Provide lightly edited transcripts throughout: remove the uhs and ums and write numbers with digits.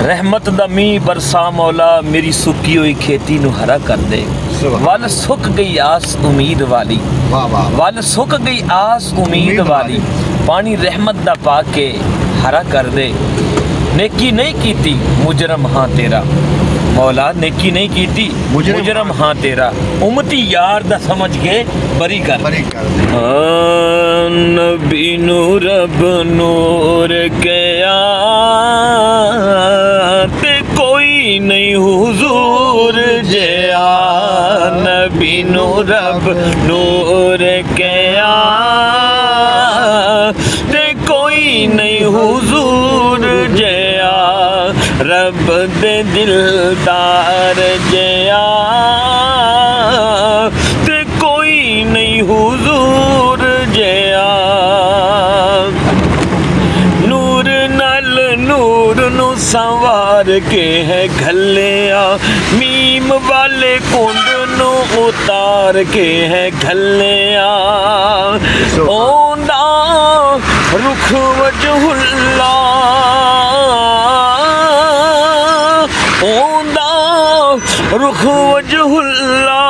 रहमत दा मींह बरसा मौला मेरी सुक्की हुई खेती नू हरा कर दे। वल सुक गई आस उम्मीद वाली, वल सुक गई आस उम्मीद वाली, पानी रहमत दा पाके हरा कर दे। नेकी नहीं कीती मुजरम हाँ तेरा मौला, नेकी नहीं कीती मुजरम हाँ तेरा, उम्मती यार दा समझ के बरी कर दे। नबी नूर रब नूर के ते कोई नहीं हुजूर जया, नबी नूर रब नूर के ते कोई नहीं हुजूर जया, रब दे दिलदार जया ते कोई नहीं हुजूर जया। नूर नल नूर नु संवार के है घलिया, मीम वाले कुंड नु उतार के है घलिया। ओंदा रुख वजहुल्ला, ओंदा रुख वजहुल्ला,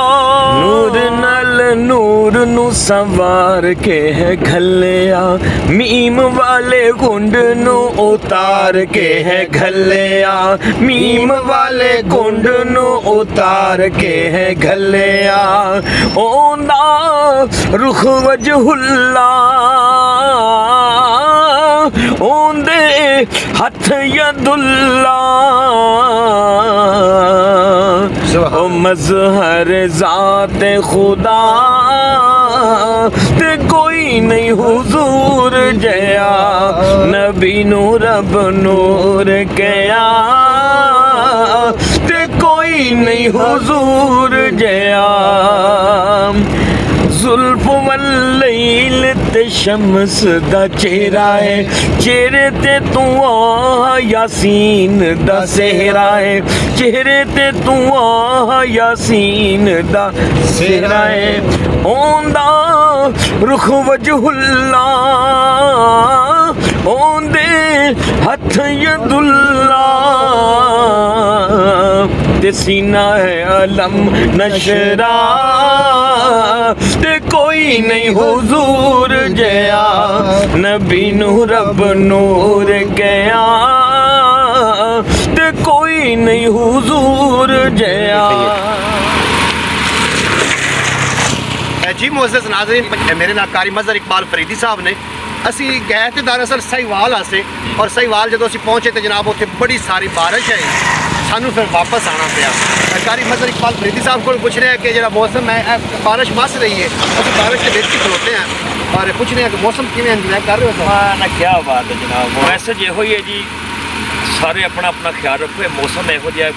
नूर नल नूर नु संवार के है घलिया, मीम वाले कुंड नु उतार के है घलिया, मीम वाले कुंड नु उतार के है घलिया। ओंदा रुख वजहुल्ला, ओंदे हथ यदुल्ला, ओ मज़हर ज़ात खुदा ते कोई नहीं हुजूर जया, नबी नूर रब नूर कया ते कोई नहीं हुजूर जया। जुल्फ वल्लैल ते शम्स दा चेहरा है, चेहरे ते तू आ यासीन दा सेहरा है, चेहरे ते तू आ यासीन दा सेहरा है। ओंदा रुख वजहुल्ला, ओंदे हथ यदुल्ला, ते सीना है अलम नशरा ते कोई नहीं हुजूर जया, नबी नूर रब नूर गया ते कोई नहीं हुजूर जया। जी मुअज़्ज़ज़ नाज़रीन, मेरे नाल कारी मज़हर इकबाल फरीदी साहब ने असी गए थे दरअसल सहीवाल आसे, और सहीवाल जो असी पहुँचे तो जनाब उत्थे बड़ी सारी बारिश है, सानू फिर वापस आना पिया। कारी मज़हर इकबाल फरीदी साहब को पूछ रहे हैं कि जो मौसम है बारिश बस रही है, अभी बारिश के बीच खलोते हैं और पूछ रहे हैं कि मौसम किमें इंतजार कर रहे हो? ना क्या बात है जनाब, मैसेज यो ही है जी, सारे अपना अपना ख्याल रखो। मौसम यहो जिहा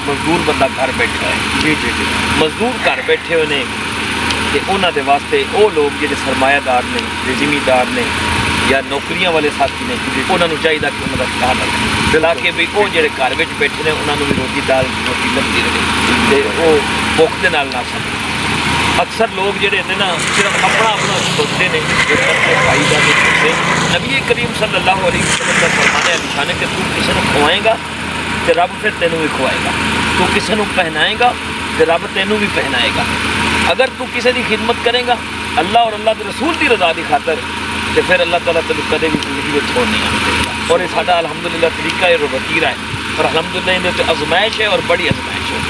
मजदूर बंदा घर बैठा है, जी जी जी, मजदूर घर बैठे हुए ने ते उन्हां दे वास्ते वो लोग जिहड़े सरमायादार ने, ज़मींदार ने या नौकरियां वाले साथी ने, उन्होंने चाहिए कि उन्होंने ख्याल रखें ताकि भी वो जो घर में बैठे ने उन्होंने भी रोटी दाल रोटी लगती रहे तो वो भुख के नाल ना सकें। अक्सर लोग जोड़े हैं ना सिर्फ अपना अपना सोचते हैं, भाई का नहीं। नबी करीम सल्लल्लाहु अलैहि वसल्लम का फरमान है निशान है कि तू किसी को खवाएगा तो रब फिर तेनों भी खवाएगा, तू किसी को पहनाएगा तो रब तेनों भी पहनाएगा। अगर तू किसी की खिदमत करेगा अल्लाह और अल्लाह के रसूल की रज़ा की खातर तो फिर अल्लाह ताला तेन कदे भी जिंदगी में छोड़ नहीं आएगा। और ये साडा अल्हम्दुलिल्लाह तरीका है, वतीरा है, और अल्हम्दुलिल्लाह इन्हें आजमाइश है और बड़ी आजमाइश है।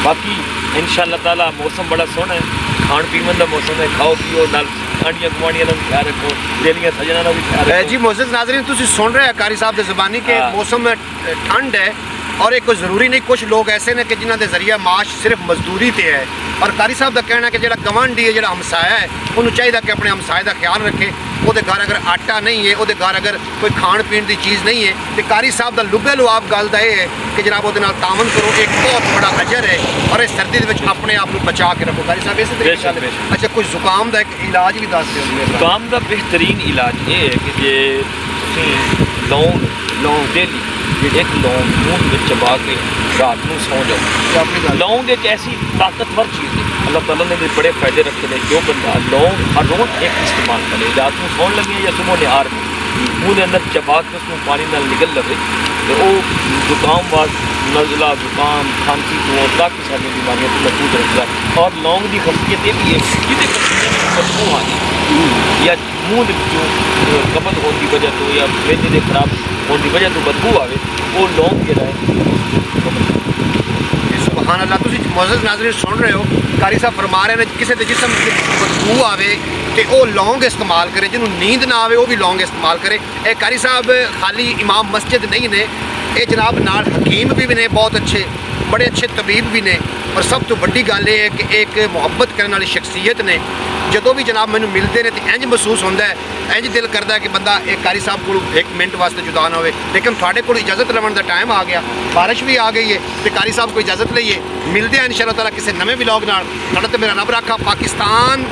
बाकी इंशाअल्लाह ताला मौसम बड़ा सोहना है, खाण पीवन का मौसम है, खाओ पियो नाल आंडियां गुआंढियां का भी ख्याल रखो, दिलियां सजना का भी ख्याल रखो। जी मुअज़्ज़ज़ नाज़रीन, तुसीं सुन रहे हैं कारी साहब की ज़बानी के मौसम में ठंड है और एक कोई ज़रूरी नहीं, कुछ लोग ऐसे ने कि जिन्हों के जरिए माश सिर्फ मजदूरी ते है। और कारी साहब का कहना है कि जो गवांढी है, जो हमसाया है, उन्होंने चाहिए कि अपने हमसाए का ख्याल रखे। वो घर अगर आटा नहीं है, वो घर अगर कोई खाण पीण की चीज़ नहीं है तो कारी साहब का लुबे लुआब गल का यह है कि जनाब वो तावन करो, एक बहुत बड़ा अजर है। और इस सर्दी के अपने आप को बचा के रखो। कारी साहब इस तरीके अच्छा कोई जुकाम का एक इलाज भी दस दो। जुकाम का बेहतरीन इलाज ये है कि जे लौंग डेली एक लौंग मूँह में चबा के रात को सौ जाओ। लौंग एक ऐसी ताकतवर चीज़ है, अल्लाह ताला ने भी बड़े फायदे रखे हैं। जो बंदा लौंग हर रोज़ एक इस्तेमाल करे, रात को सौन लगे या सुबह निहार में ਮੂੰਹ ਦੇ ਅੰਦਰ ਚਬਾ ਕੇ ਉਸਨੂੰ ਪਾਣੀ ਨਾਲ ਨਿਕਲ ਲਵੇ ਤੇ ਉਹ ਜ਼ੁਕਾਮ ਵਾਸਤੇ ਨਜ਼ਲਾ ਜ਼ੁਕਾਮ ਖਾਂਸੀ ਤੋਂ ਬਾਕੀ ਸਾਰੀਆਂ ਬਿਮਾਰੀਆਂ ਤੋਂ ਮਜ਼ਬੂਤ ਰੱਖਦਾ। ਔਰ ਲੌਂਗ ਦੀ ਖਸੀਅਤ ਇਹ ਵੀ ਹੈ ਜਿਹਦੇ ਪਸੀਨੇ ਵਿੱਚ ਬਦਬੂ ਆਉਂਦੀ ਜਾਂ ਮੂੰਹ ਦੇ ਵਿੱਚੋਂ ਕਬਜ਼ ਹੋਣ ਦੀ ਵਜ੍ਹਾ ਤੋਂ ਜਾਂ ਮਿਹਦੇ ਦੇ ਖਰਾਬ ਹੋਣ ਦੀ ਵਜ੍ਹਾ ਤੋਂ ਬਦਬੂ ਆਵੇ ਉਹ ਲੌਂਗ ਜਿਹੜਾ ਹੈ ਸੁਭਾਨ ਅੱਲਾਹ। ਤੁਸੀਂ ਮੁਅੱਜ਼ਜ਼ ਨਾਜ਼ਰੀਨ ਸੁਣ ਰਹੇ ਹੋ, ਕਾਰੀ ਸਾਹਿਬ ਫਰਮਾ ਰਹੇ ਨੇ ਕਿਸੇ ਦੇ ਜਿਸਮ ਵਿੱਚ ਬਦਬੂ ਆਵੇ ਤੇ ਉਹ ਲੌਂਗ ਇਸਤੇਮਾਲ ਕਰੇ, ਜਿਹਨੂੰ ਨੀਂਦ ਨਾ ਆਵੇ ਉਹ ਵੀ ਲੌਂਗ ਇਸਤੇਮਾਲ ਕਰੇ। ਇਹ ਕਾਰੀ ਸਾਹਿਬ ਖਾਲੀ ਇਮਾਮ ਮਸਜਿਦ ਨਹੀਂ ਨੇ, ਇਹ ਜਨਾਬ ਨਾਲ ਹਕੀਮ ਵੀ ਨੇ, ਬਹੁਤ ਅੱਛੇ ਬੜੇ ਅੱਛੇ ਤਬੀਬ ਵੀ ਨੇ। ਔਰ ਸਭ ਤੋਂ ਵੱਡੀ ਗੱਲ ਇਹ ਹੈ ਕਿ ਇੱਕ ਮੁਹੱਬਤ ਕਰਨ ਵਾਲੀ ਸ਼ਖਸੀਅਤ ਨੇ। ਜਦੋਂ ਵੀ ਜਨਾਬ ਮੈਨੂੰ ਮਿਲਦੇ ਨੇ ਤੇ ਇੰਜ ਮਹਿਸੂਸ ਹੁੰਦਾ ਹੈ, ਇੰਜ ਦਿਲ ਕਰਦਾ ਹੈ ਕਿ ਬੰਦਾ ਇਹ ਕਾਰੀ ਸਾਹਿਬ ਕੋਲ ਇੱਕ ਮਿੰਟ ਵਾਸਤੇ ਜੁਦਾ ਨਾ ਹੋਵੇ। ਲੇਕਿਨ ਤੁਹਾਡੇ ਕੋਲ ਇਜਾਜ਼ਤ ਲੈਣ ਦਾ ਟਾਈਮ ਆ ਗਿਆ, ਬਾਰਿਸ਼ ਵੀ ਆ ਗਈ ਹੈ ਤੇ ਕਾਰੀ ਸਾਹਿਬ ਕੋਲ ਇਜਾਜ਼ਤ ਲਈਏ। ਮਿਲਦੇ ਹਾਂ ਇਨਸ਼ਾ ਅੱਲਾਹ ਤਾਲਾ ਕਿਸੇ ਨਵੇਂ ਵਲੌਗ ਨਾਲ। ਤੁਹਾਡਾ ਤੇ ਮੇਰਾ ਰੱਬ ਰਾਖਾ। ਪਾਕਿਸਤਾਨ।